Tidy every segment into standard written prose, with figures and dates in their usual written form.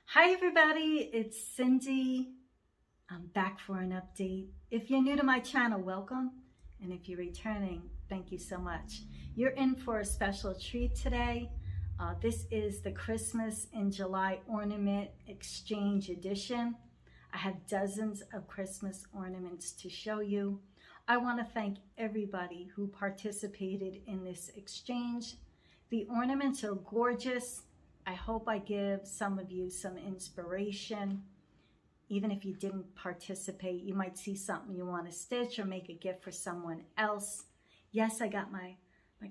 Hi everybody, it's Cindy. I'm back for an update. If you're new to my channel, welcome. And if you're returning, thank you so much. You're in for a special treat today. This is the Christmas in July Ornament Exchange Edition. I have dozens of Christmas ornaments to show you. I want to thank everybody who participated in this exchange. The ornaments are gorgeous. I hope I give some of you some inspiration. Even if you didn't participate, you might see something you want to stitch or make a gift for someone else. Yes, I got my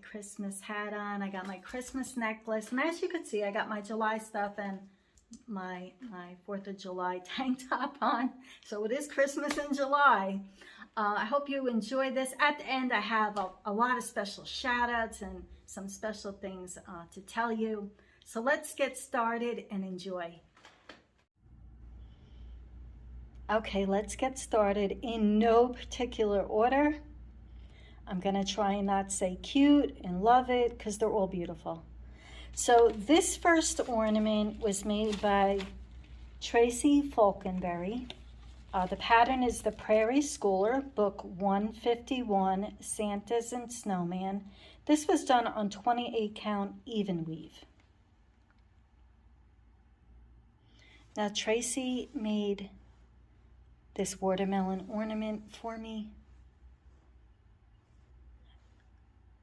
Christmas hat on. I got my Christmas necklace. And as you can see, I got my July stuff and my 4th of July tank top on. So it is Christmas in July. I hope you enjoy this. At the end, I have a lot of special shout outs and some special things to tell you. So let's get started and enjoy. Okay, let's get started in no particular order. I'm gonna try and not say cute and love it because they're all beautiful. So this first ornament was made by Tracy Falconberry. The pattern is the Prairie Schooler, book 151, Santas and Snowman. This was done on 28 count even weave. Now Tracy made this watermelon ornament for me.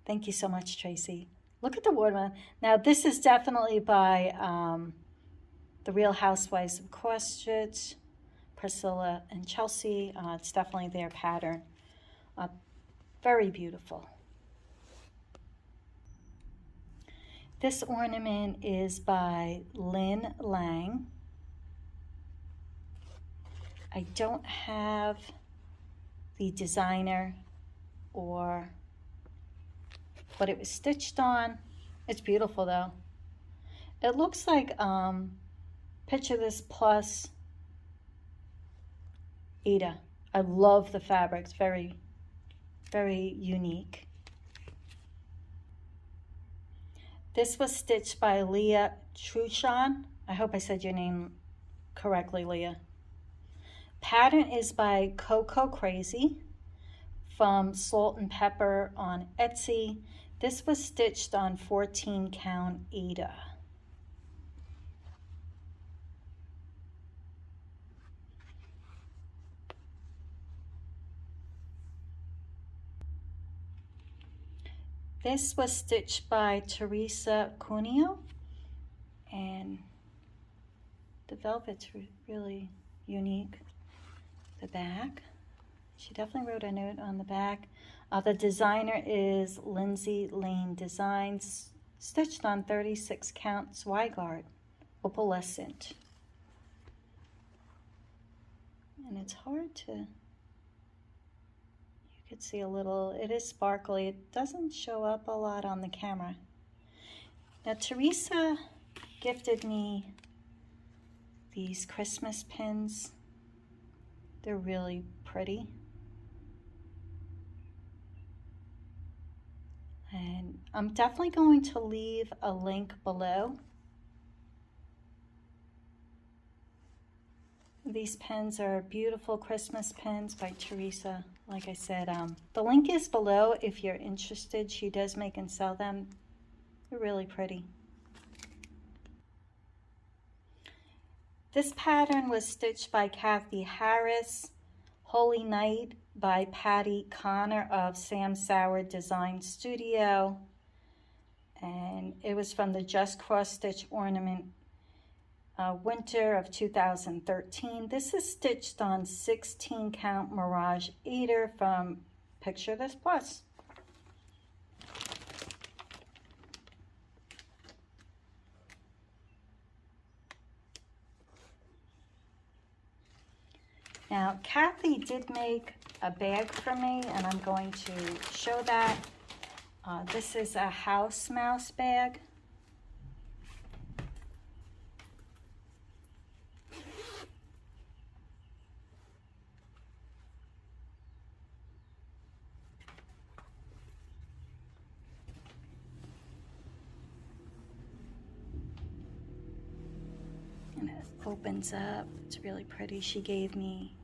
Thank you so much, Tracy. Look at the watermelon. Now this is definitely by the Real Housewives of Christchurch, Priscilla and Chelsea. It's definitely their pattern. Very beautiful. This ornament is by Lynn Lang. I don't have the designer or what it was stitched on. It's beautiful though. It looks like picture this plus Ada. I love the fabric. It's very, very unique. This was stitched by Leah Truchon. I hope I said your name correctly, Leah. Pattern is by Coco Crazy from Salt and Pepper on Etsy. This was stitched on 14 count Ada. This was stitched by Teresa Cuneo, and the velvet's really unique. The back, she definitely wrote a note on the back. The designer is Lindsay Lane Designs, stitched on 36 count Zweigart opalescent. And it's hard to, you could see a little, it is sparkly. It doesn't show up a lot on the camera. Now Teresa gifted me these Christmas pins. They're really pretty. And I'm definitely going to leave a link below. These pens are beautiful Christmas pens by Teresa. Like I said, the link is below if you're interested. She does make and sell them. They're really pretty. This pattern was stitched by Kathy Harris. Holy Night by Patty Connor of Sam Sauer Design Studio. And it was from the Just Cross Stitch Ornament winter of 2013. This is stitched on 16 count Mirage Eater from Picture This Plus. Now, Kathy did make a bag for me, and I'm going to show that. This is a house mouse bag. And it opens up. It's really pretty. She gave me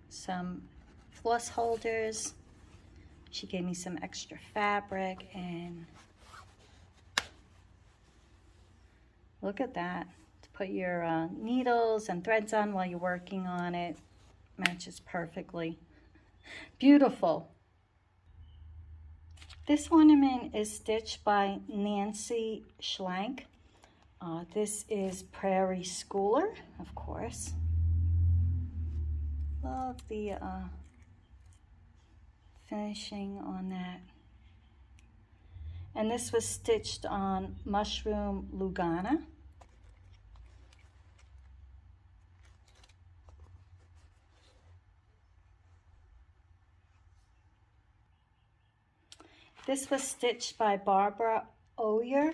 some floss holders. She gave me some extra fabric, and look at that. To put your needles and threads on while you're working on it. Matches perfectly. Beautiful. This ornament is stitched by Nancy Schlank. This is Prairie Schooler, of course. Love the finishing on that. And this was stitched on Mushroom Lugana. This was stitched by Barbara Oyer.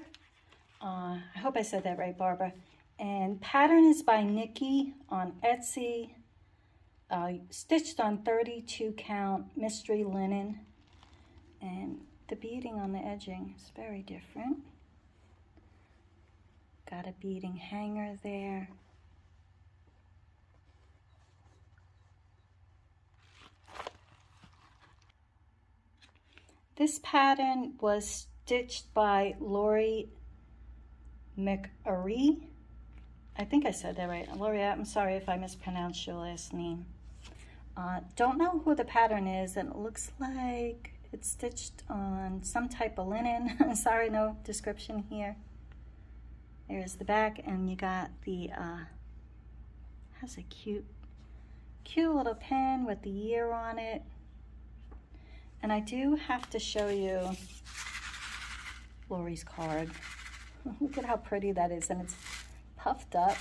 I hope I said that right, Barbara. And pattern is by Nikki on Etsy. Stitched on 32 count mystery linen. And the beading on the edging is very different. Got a beading hanger there. This pattern was stitched by Lori McAree. I think I said that right. Lori, I'm sorry if I mispronounced your last name. Don't know who the pattern is, and it looks like it's stitched on some type of linen. Sorry, no description here. There's the back, and you got the, has a cute little pin with the year on it. And I do have to show you Lori's card. Look at how pretty that is, and it's puffed up.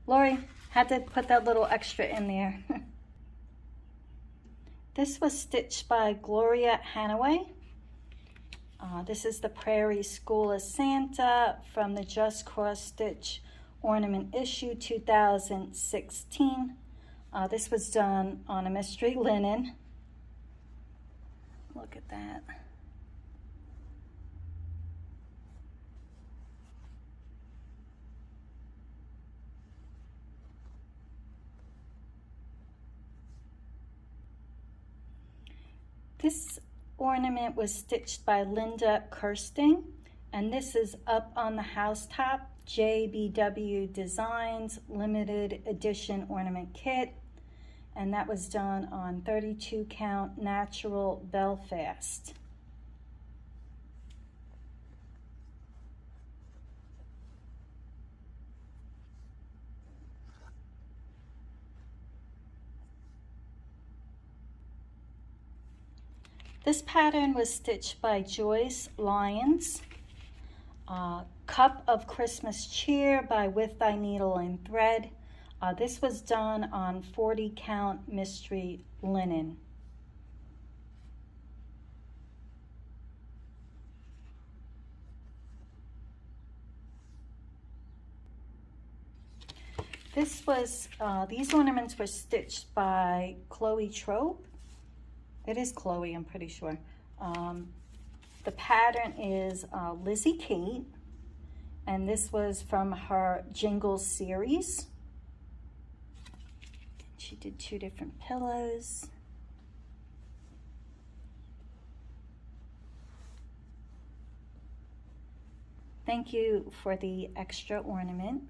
Lori, had to put that little extra in there. This was stitched by Gloria Hanaway. This is the Prairie School of Santa from the Just Cross Stitch Ornament Issue 2016. This was done on a mystery linen. Look at that. This ornament was stitched by Linda Kirsting, and this is up on the housetop, JBW Designs limited edition ornament kit. And that was done on 32 count natural Belfast. This pattern was stitched by Joyce Lyons. Cup of Christmas Cheer by With Thy Needle and Thread. This was done on 40 count mystery linen. This was, these ornaments were stitched by Chloe Trope. It is Chloe, I'm pretty sure. The pattern is Lizzie Kate, and this was from her Jingles series. She did 2 different pillows. Thank you for the extra ornament.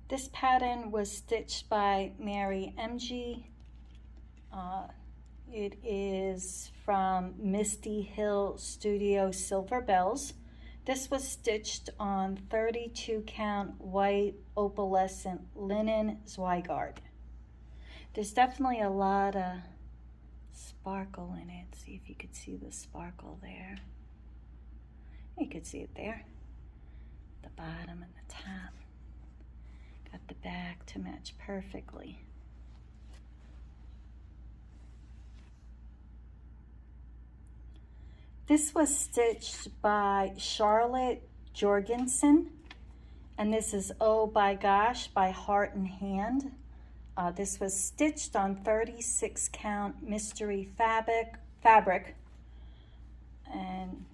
This pattern was stitched by Mary MG. It is from Misty Hill Studio Silver Bells. This was stitched on 32 count white opalescent linen Zweigart. There's definitely a lot of sparkle in it. See if you could see the sparkle there. You could see it there. The bottom and the top. Got the back to match perfectly. This was stitched by Charlotte Jorgensen, and this is Oh by Gosh by Heart and Hand. This was stitched on 36 count mystery fabric, and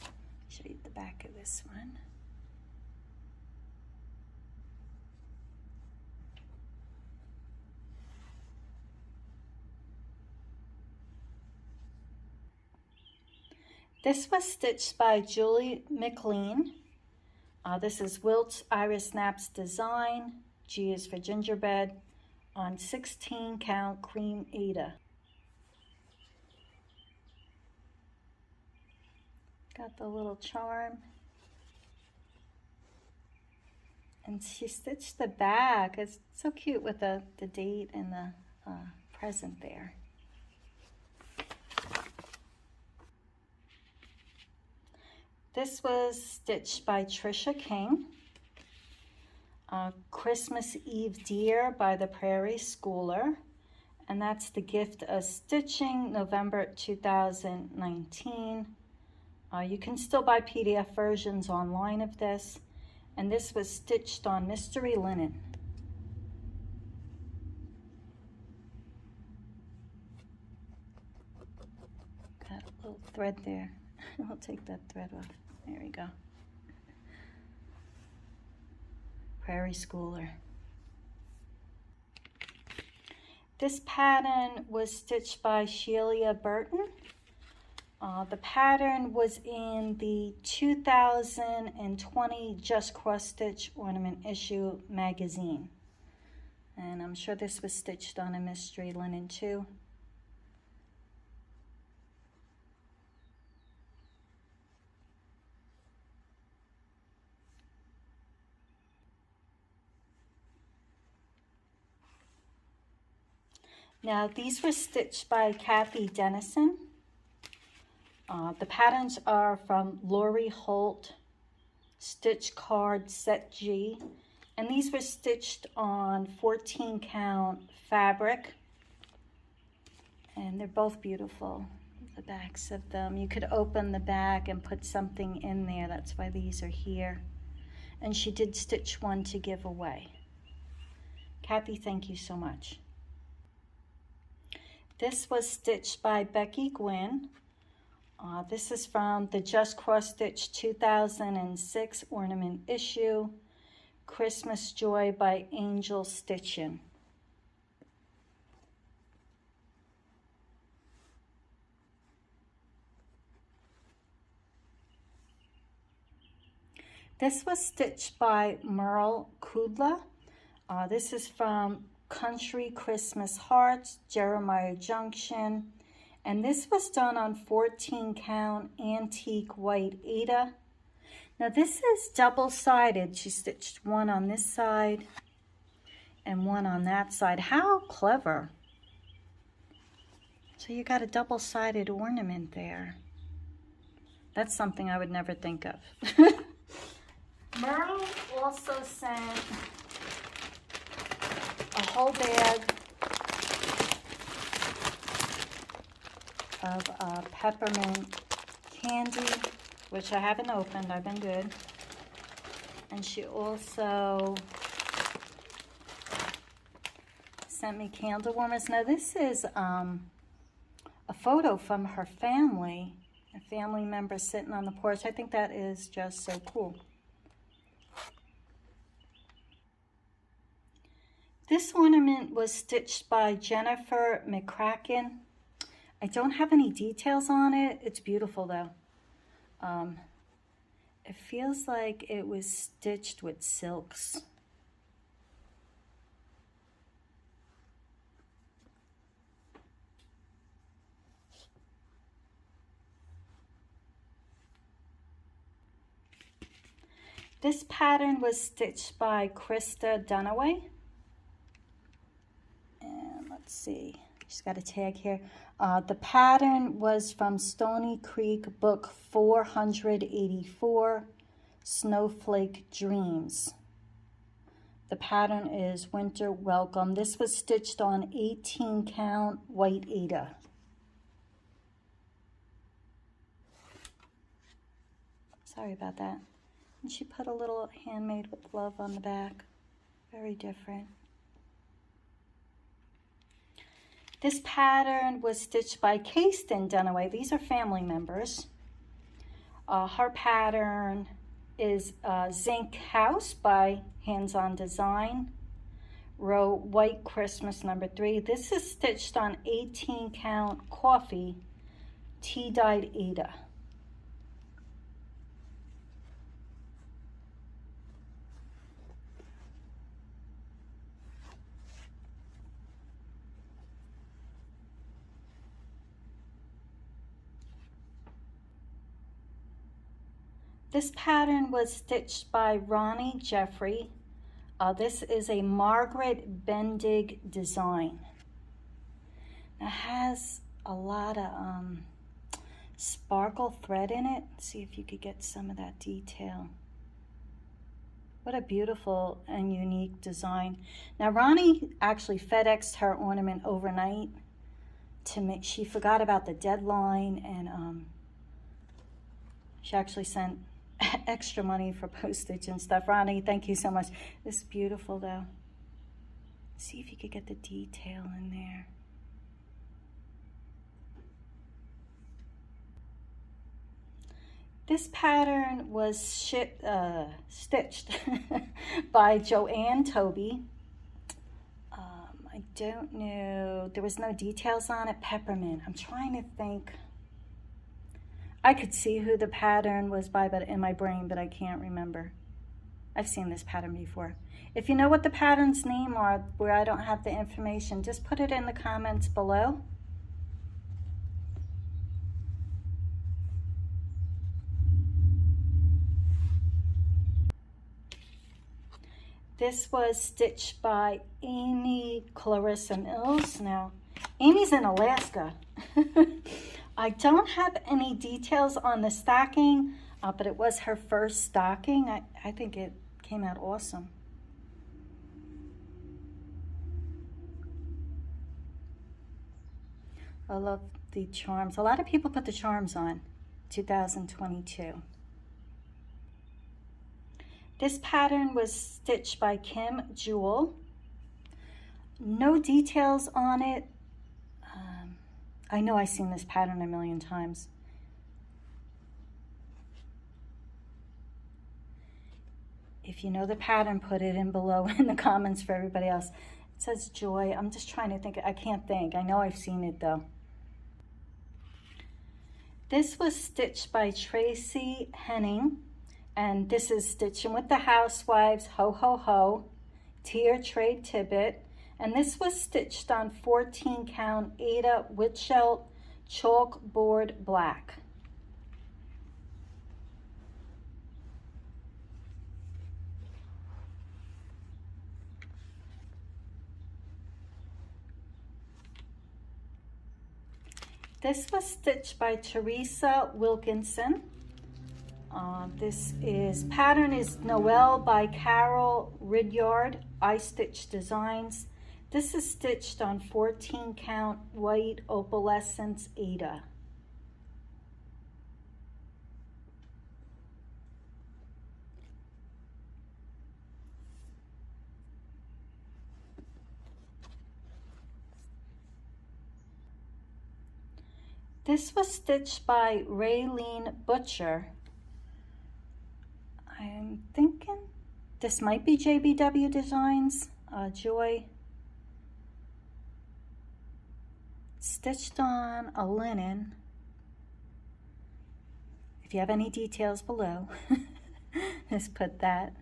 I'll show you the back of this one. This was stitched by Julie McLean. This is Wilt Iris Snaps design. G is for gingerbread on 16 count cream Aida. Got the little charm. And she stitched the back. It's so cute with the date and the present there. This was stitched by Trisha King. Christmas Eve Deer by the Prairie Schooler. And that's the gift of stitching, November 2019. You can still buy PDF versions online of this. And this was stitched on mystery linen. Got a little thread there. I'll take that thread off. There we go. Prairie Schooler. This pattern was stitched by Sheila Burton. The pattern was in the 2020 Just Cross Stitch Ornament Issue magazine. And I'm sure this was stitched on a mystery linen too. Now these were stitched by Kathy Dennison. The patterns are from Lori Holt Stitch Card Set G. And these were stitched on 14 count fabric. And they're both beautiful, the backs of them. You could open the back and put something in there. That's why these are here. And she did stitch one to give away. Kathy, thank you so much. This was stitched by Becky Gwynn. This is from the Just Cross Stitch 2006 Ornament Issue, Christmas Joy by Angel Stitchin'. This was stitched by Merle Kudla. This is from Country Christmas Hearts, Jeremiah Junction. And this was done on 14 count antique white Aida. Now this is double-sided. She stitched one on this side and one on that side. How clever. So you got a double-sided ornament there. That's something I would never think of. Merle also sent a whole bag of peppermint candy, which I haven't opened. I've been good. And she also sent me candle warmers. Now this is a photo from her family, a family member sitting on the porch. I think that is just so cool. This ornament was stitched by Jennifer McCracken. I don't have any details on it. It's beautiful though. It feels like it was stitched with silks. This pattern was stitched by Krista Dunaway. And let's see, She's got a tag here. The pattern was from Stony Creek, book 484, Snowflake Dreams. The pattern is Winter Welcome. This was stitched on 18 count white Aida. Sorry about that. And she put a little handmade with love on the back. Very different. This pattern was stitched by Kasten Dunaway. These are family members. Her pattern is Zinc House by Hands On Design. Row White Christmas number 3. This is stitched on 18 count coffee tea-dyed Aida. This pattern was stitched by Ronnie Jeffrey. This is a Margaret Bendig design. It has a lot of sparkle thread in it. Let's see if you could get some of that detail. What a beautiful and unique design. Now Ronnie actually FedExed her ornament overnight to make, she forgot about the deadline, and she actually sent extra money for postage and stuff. Ronnie, thank you so much. This is beautiful though. See if you could get the detail in there. This pattern was stitched by Joanne Toby. I don't know, there was no details on it. Peppermint. I'm trying to think. I could see who the pattern was by, but in my brain, but I can't remember. I've seen this pattern before. If you know what the pattern's name are, where I don't have the information, just put it in the comments below. This was stitched by Amy Clarissa Mills. Now, Amy's in Alaska. I don't have any details on the stocking, but it was her first stocking. I think it came out awesome. I love the charms. A lot of people put the charms on 2022. This pattern was stitched by Kim Jewell. No details on it. I know I've seen this pattern a million times. If you know the pattern, put it in below in the comments for everybody else. It says Joy. I'm just trying to think. I can't think. I know I've seen it though. This was stitched by Tracy Henning, and this is Stitching with the Housewives, Ho Ho Ho, Tier Trey Tibbet. And this was stitched on 14 count Aida Witchelt chalkboard black. This was stitched by Teresa Wilkinson. This pattern is Noel by Carol Ridyard, I Stitch Designs. This is stitched on 14 count white opalescence Aida. This was stitched by Raylene Butcher. I'm thinking this might be JBW Designs, Joy. Stitched on a linen. If you have any details below, just put that.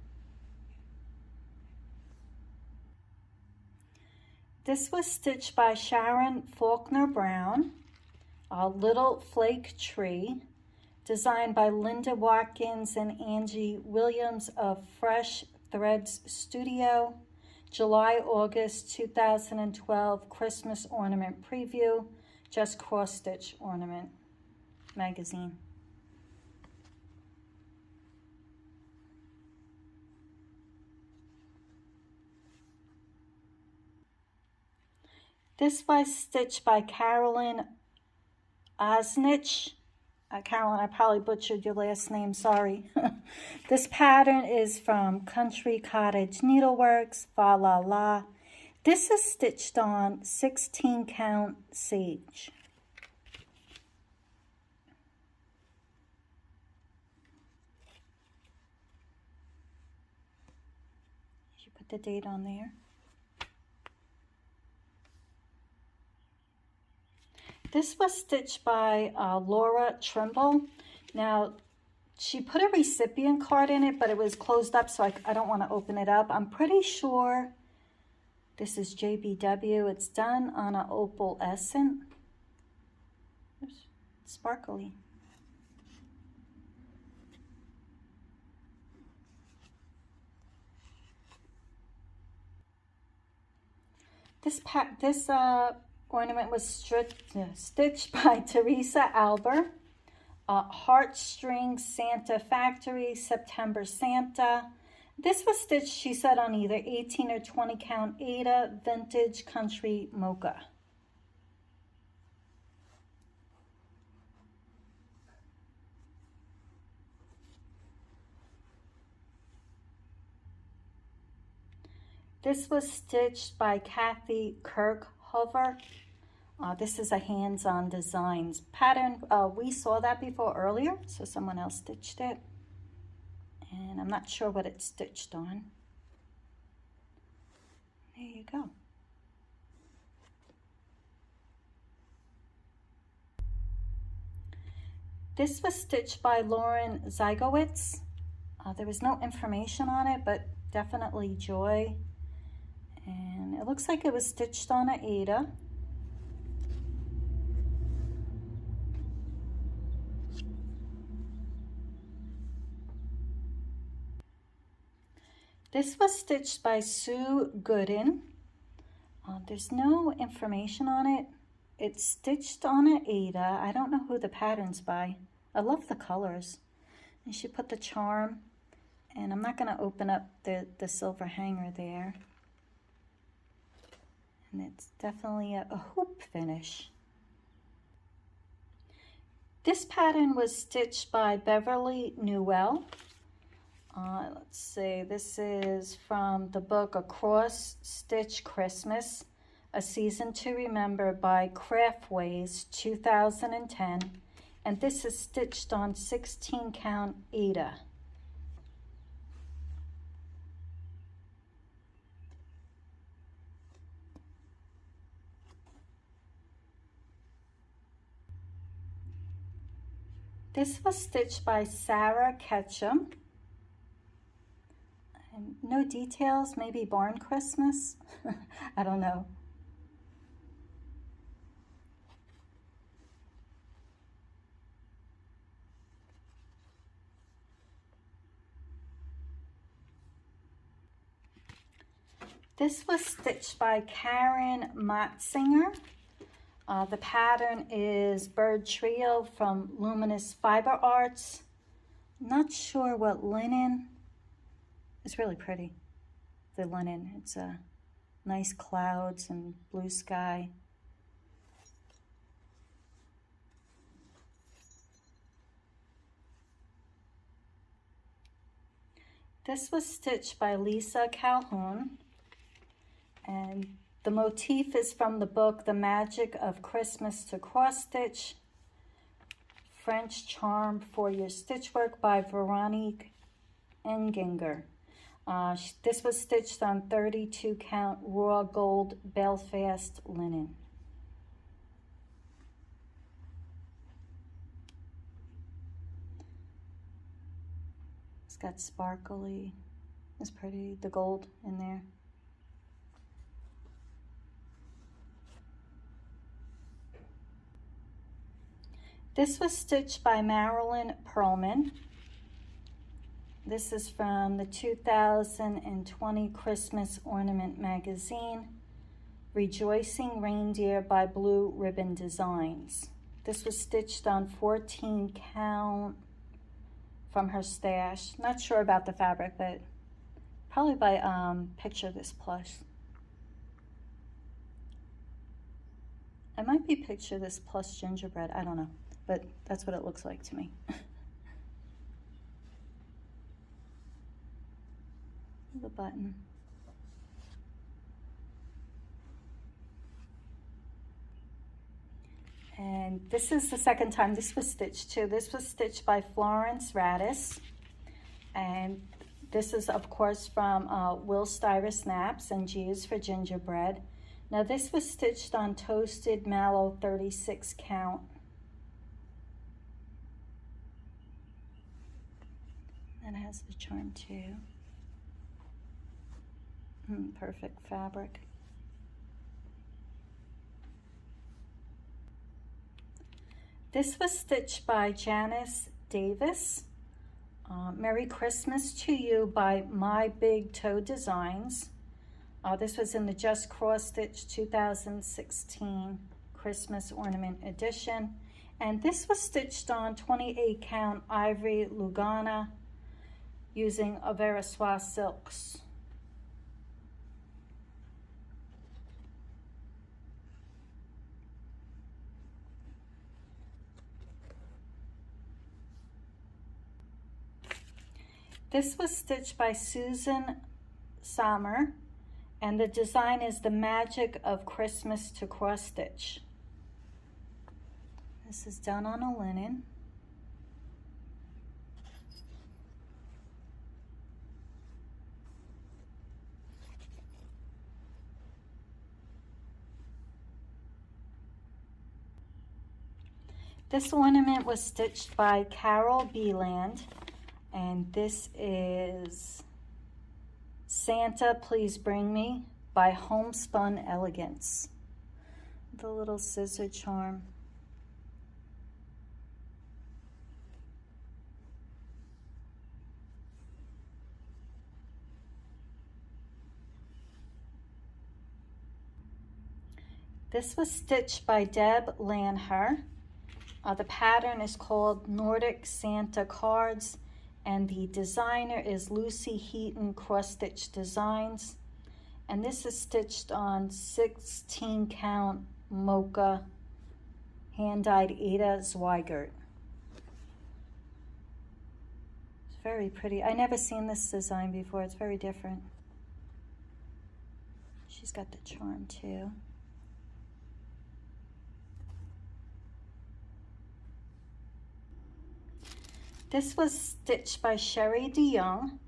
This was stitched by Sharon Faulkner Brown, a Little Flake Tree, designed by Linda Watkins and Angie Williams of Fresh Threads Studio. July, August 2012 Christmas Ornament Preview, Just Cross Stitch Ornament magazine. This was stitched by Carolyn Osnich. Carolyn, I probably butchered your last name, sorry. This pattern is from Country Cottage Needleworks, Fa La La. This is stitched on 16 count sage. You put the date on there. This was stitched by Laura Trimble. Now, she put a recipient card in it, but it was closed up, so I don't want to open it up. I'm pretty sure this is JBW. It's done on an opalescent. Oops, sparkly. This ornament was stitched by Teresa Alber. Heartstring Santa Factory, September Santa. This was stitched, she said, on either 18 or 20 count Ada Vintage Country Mocha. This was stitched by Kathy Kirkhover. This is a hands-on designs pattern. We saw that before earlier, so someone else stitched it. And I'm not sure what it's stitched on. There you go. This was stitched by Lauren Zygowitz. There was no information on it, but definitely joy. And it looks like it was stitched on an Ada. This was stitched by Sue Gooden. There's no information on it. It's stitched on an Ada. I don't know who the pattern's by. I love the colors. And she put the charm, and I'm not going to open up the silver hanger there. And it's definitely a hoop finish. This pattern was stitched by Beverly Newell. Let's see, this is from the book Across Stitch Christmas, A Season to Remember by Craftways 2010. And this is stitched on 16 count Ada. This was stitched by Sarah Ketchum. And no details, maybe Barn Christmas? I don't know. This was stitched by Karen Motzinger. The pattern is Bird Trio from Luminous Fiber Arts. Not sure what linen. It's really pretty, the linen. It's nice clouds and blue sky. This was stitched by Lisa Calhoun, and the motif is from the book The Magic of Christmas to Cross Stitch, French Charm for Your Stitchwork by Veronique Enginger. This was stitched on 32 count raw gold Belfast linen. It's got sparkly, it's pretty, the gold in there. This was stitched by Marilyn Perlman. This is from the 2020 Christmas Ornament magazine, Rejoicing Reindeer by Blue Ribbon Designs. This was stitched on 14 count from her stash. Not sure about the fabric, but probably by Picture This Plush. It might be Picture This Plus Gingerbread, I don't know, but that's what it looks like to me. The button. And this is the second time this was stitched too. This was stitched by Florence Radis. And this is of course from Will Styra Snaps, and G is for gingerbread. Now this was stitched on toasted mallow 36 count. And it has the charm too. Perfect fabric. This was stitched by Janice Davis. Merry Christmas to You by My Big Toe Designs. This was in the Just Cross Stitch 2016 Christmas Ornament Edition. And this was stitched on 28 count Ivory Lugana using Averswa silks. This was stitched by Susan Sommer, and the design is The Magic of Christmas to Cross Stitch. This is done on a linen. This ornament was stitched by Carol Beeland. And this is Santa Please Bring Me by Homespun Elegance. The little scissor charm. This was stitched by Deb Lanher. The pattern is called Nordic Santa Cards, and the designer is Lucy Heaton Cross Stitch Designs. And this is stitched on 16 count mocha hand-dyed Ada Zweigert. It's very pretty. I never seen this design before. It's very different. She's got the charm too. This was stitched by Sherry DeYoung.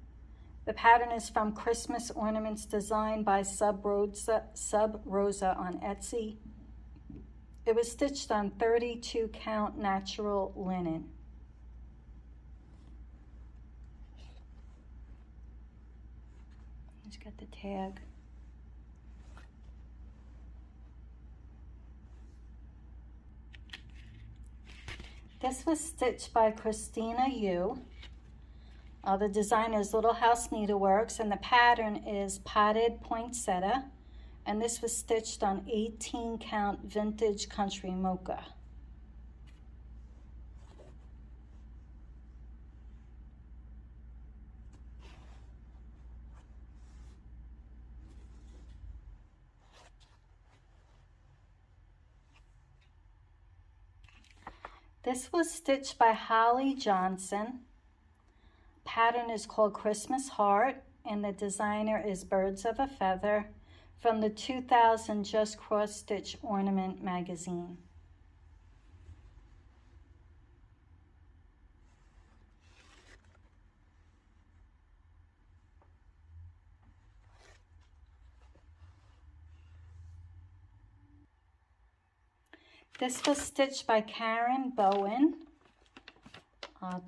The pattern is from Christmas Ornaments Designed by Sub Rosa on Etsy. It was stitched on 32 count natural linen. It's got the tag. This was stitched by Christina Yu. The designer is Little House Needleworks, and the pattern is Potted Poinsettia. And this was stitched on 18 count vintage country mocha. This was stitched by Holly Johnson. Pattern is called Christmas Heart, and the designer is Birds of a Feather from the 2000 Just Cross Stitch Ornament magazine. This was stitched by Karen Bowen.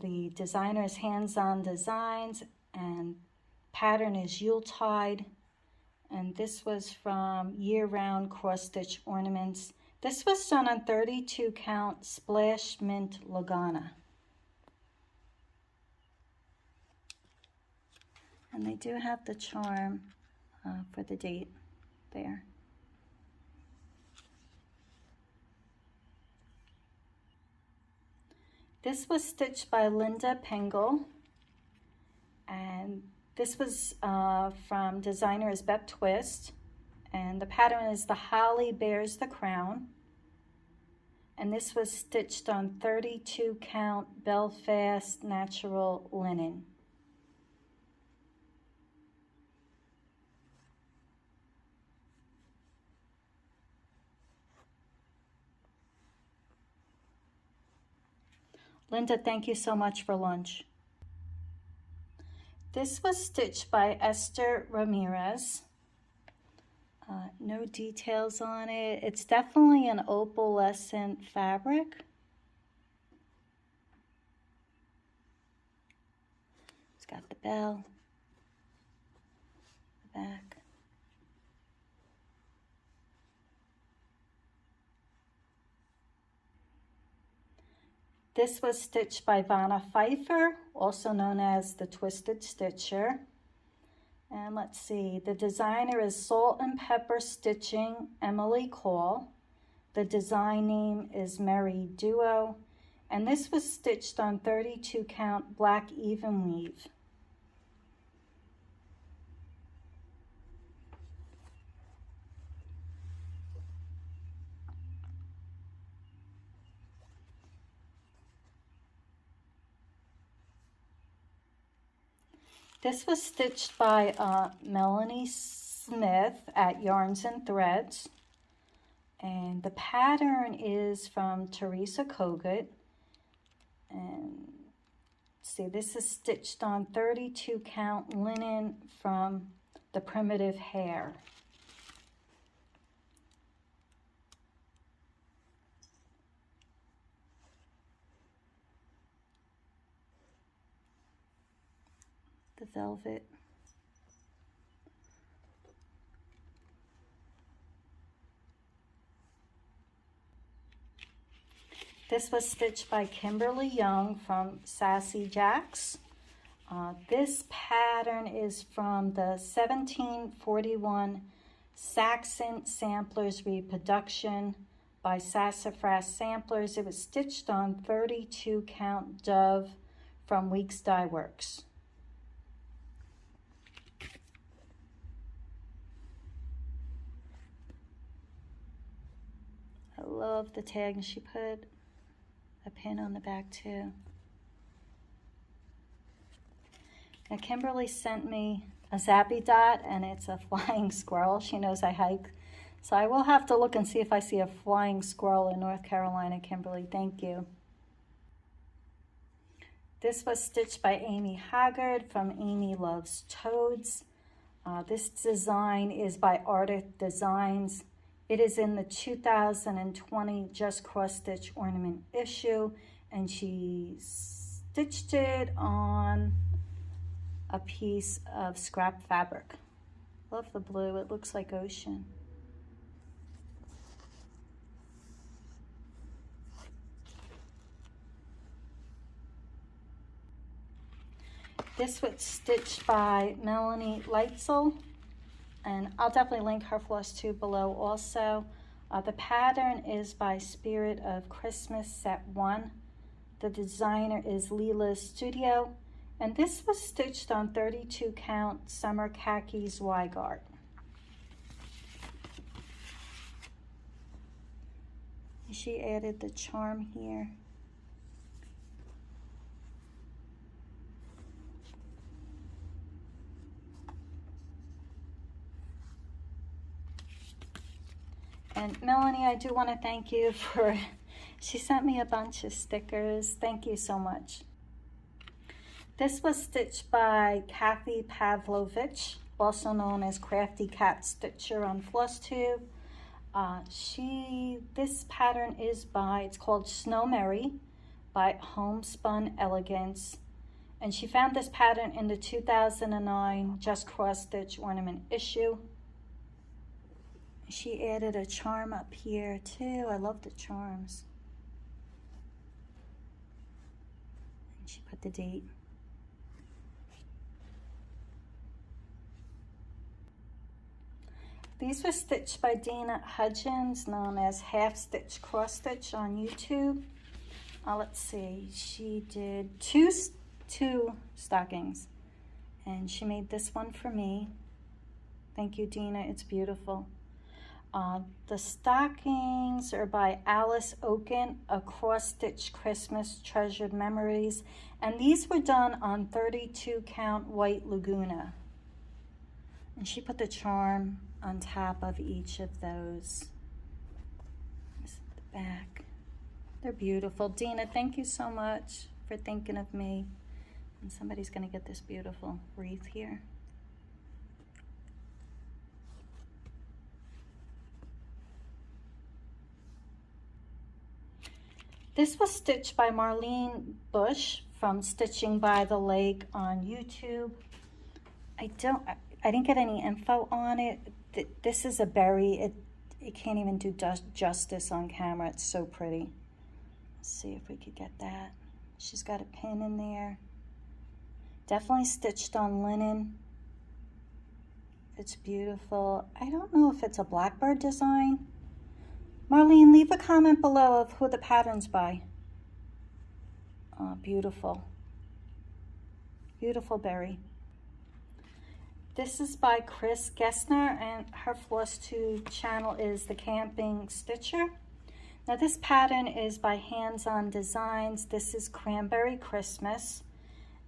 The designer is Hands On Designs, and pattern is Yuletide. And this was from Year Round Cross Stitch Ornaments. This was done on 32 count Splash Mint Lugana. And they do have the charm for the date there. This was stitched by Linda Pengel, and this was from designer is Beth Twist, and the pattern is the holly bears the crown, and this was stitched on 32 count Belfast natural linen. Linda, thank you so much for lunch. This was stitched by Esther Ramirez. No details on it. It's definitely an opalescent fabric. It's got the bell, the back. This was stitched by Vanna Pfeiffer, also known as the Twisted Stitcher. And let's see, the designer is Salt and Pepper Stitching, Emily Call. The design name is Merry Duo. And this was stitched on 32 count black even weave. This was stitched by Melanie Smith at Yarns and Threads. And the pattern is from Teresa Kogut. And see, this is stitched on 32 count linen from the Primitive Hair. The velvet. This was stitched by Kimberly Young from Sassy Jacks. This pattern is from the 1741 Saxon Samplers reproduction by Sassafras Samplers. It was stitched on 32 count dove from Weeks Dye Works. I love the tag, and she put a pin on the back too. Now Kimberly sent me a Zappy Dot, and it's a flying squirrel. She knows I hike, so I will have to look and see if I see a flying squirrel in North Carolina. Kimberly, thank you. This was stitched by Amy Haggard from Amy Loves Toads. This design is by Arctic Designs. It is in the 2020 Just Cross Stitch Ornament issue, and she stitched it on a piece of scrap fabric. Love the blue, it looks like ocean. This was stitched by Melanie Leitzel, and I'll definitely link her floss too below also. The pattern is by Spirit of Christmas Set 1. The designer is Leela Studio, and this was stitched on 32 count Summer Khakis Y-Guard. She added the charm here. And Melanie, I do want to thank you for, she sent me a bunch of stickers. Thank you so much. This was stitched by Kathy Pavlovich, also known as Crafty Cat Stitcher on Floss Tube. This pattern is by, it's called Snow Mary by Homespun Elegance. And she found this pattern in the 2009 Just Cross Stitch Ornament issue. She added a charm up here too. I love the charms. And she put the date. These were stitched by Dina Hudgens, known as Half Stitch Cross Stitch on YouTube. Let's see, she did two stockings, and she made this one for me. Thank you, Dina, it's beautiful. The stockings are by Alice Oaken, A Cross Stitch Christmas Treasured Memories, and these were done on 32 count white Laguna. And she put the charm on top of each of those. This is the back. They're beautiful. Dina, thank you so much for thinking of me. And somebody's gonna get this beautiful wreath here. This was stitched by Marlene Bush from Stitching by the Lake on YouTube. I didn't get any info on it. This is a berry. It can't even do justice on camera. It's so pretty. Let's see if we could get that. She's got a pin in there. Definitely stitched on linen. It's beautiful. I don't know if it's a blackbird design. Marlene, leave a comment below of who the pattern's by. Oh, beautiful. Beautiful berry. This is by Chris Gessner, and her Floss 2 channel is The Camping Stitcher. Now this pattern is by Hands On Designs. This is Cranberry Christmas,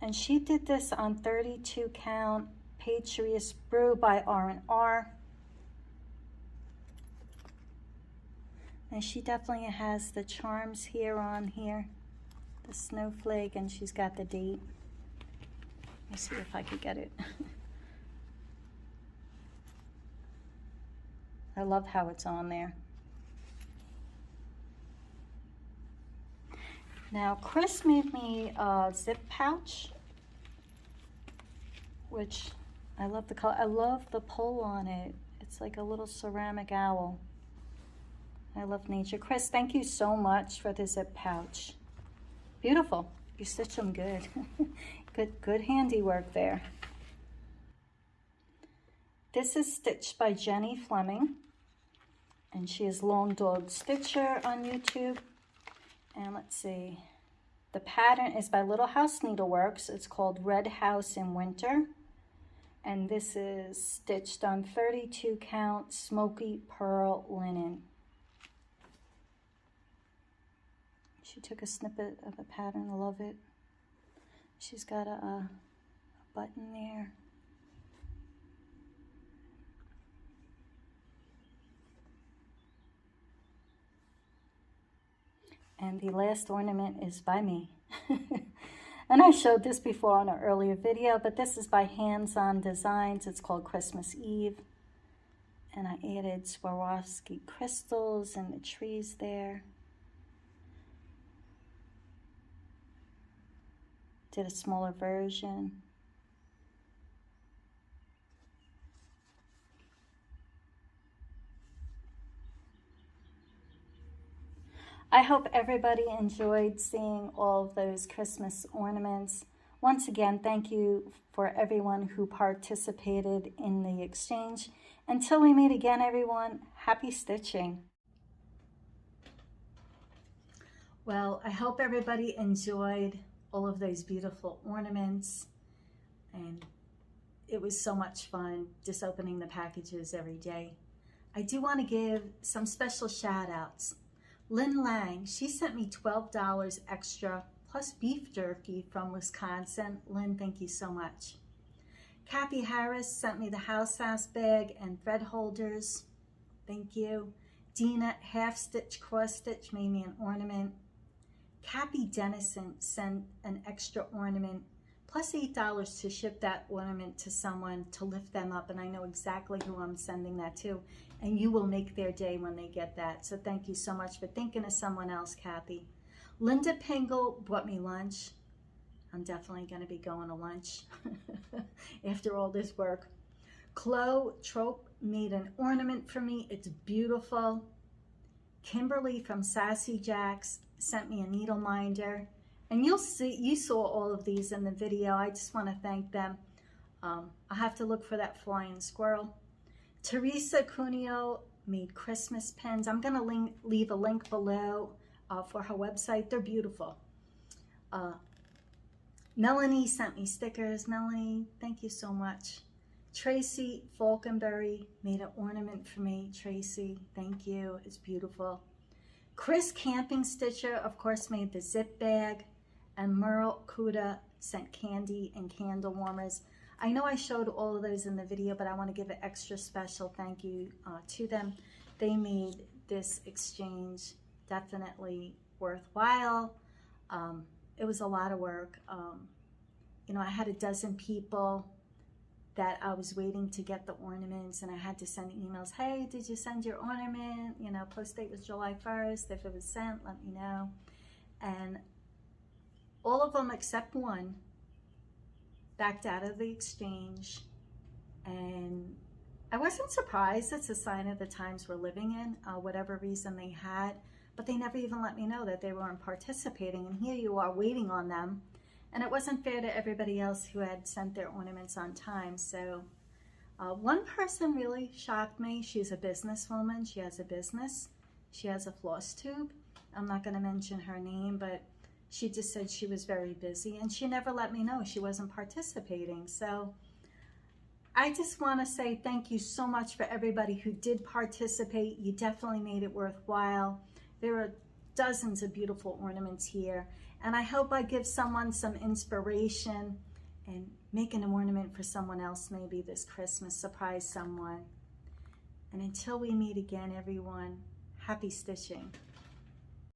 and she did this on 32 count Patriot Brew by R&R. And she definitely has the charms here on here, the snowflake, and she's got the date. Let me see if I could get it. I love how it's on there. Now, Chris made me a zip pouch, which I love the color. I love the pull on it. It's like a little ceramic owl. I love nature. Chris, thank you so much for the zip pouch. Beautiful. You stitch them good. Good handiwork there. This is stitched by Jenny Fleming, and she is Long Dog Stitcher on YouTube. And let's see, the pattern is by Little House Needleworks. It's called Red House in Winter, and this is stitched on 32 count smoky pearl linen. She took a snippet of a pattern. I love it. She's got a button there. And the last ornament is by me. And I showed this before on an earlier video, but this is by Hands On Designs. It's called Christmas Eve. And I added Swarovski crystals and the trees there. Did a smaller version. I hope everybody enjoyed seeing all of those Christmas ornaments. Once again, thank you for everyone who participated in the exchange. Until we meet again, everyone, happy stitching. Well, I hope everybody enjoyed all of those beautiful ornaments, and it was so much fun just opening the packages every day. I do want to give some special shout outs. Lynn Lang, she sent me $12 extra plus beef jerky from Wisconsin. Lynn, thank you so much. Kathy Harris sent me the house bag and thread holders. Thank you. Dina Half Stitch Cross Stitch made me an ornament. Cappy Dennison sent an extra ornament plus $8 to ship that ornament to someone to lift them up, and I know exactly who I'm sending that to, and you will make their day when they get that. So thank you so much for thinking of someone else, Kathy. Linda Pingle brought me lunch. I'm definitely going to be going to lunch after all this work. Chloe Trope made an ornament for me. It's beautiful. Kimberly from Sassy Jacks sent me a needle minder. And you saw all of these in the video. I just want to thank them. I'll have to look for that flying squirrel. Teresa Cuneo made Christmas pins. I'm going to leave a link below for her website. They're beautiful. Melanie sent me stickers. Melanie, thank you so much. Tracy Falkenberry made an ornament for me. Tracy, thank you. It's beautiful. Chris Camping Stitcher, of course, made the zip bag. And Merle Kuda sent candy and candle warmers. I know I showed all of those in the video, but I want to give an extra special thank you to them. They made this exchange definitely worthwhile. It was a lot of work. You know, I had a dozen people that I was waiting to get the ornaments, and I had to send emails. Hey, did you send your ornament? You know, post date was July 1st. If it was sent, let me know. And all of them except one backed out of the exchange. And I wasn't surprised. It's a sign of the times we're living in, whatever reason they had. But they never even let me know that they weren't participating. And here you are waiting on them. And it wasn't fair to everybody else who had sent their ornaments on time. So one person really shocked me. She's a businesswoman. She has a business. She has a floss tube. I'm not going to mention her name, but she just said she was very busy. And she never let me know she wasn't participating. So I just want to say thank you so much for everybody who did participate. You definitely made it worthwhile. There are dozens of beautiful ornaments here. And I hope I give someone some inspiration and make an ornament for someone else maybe this Christmas, surprise someone. And until we meet again, everyone, happy stitching.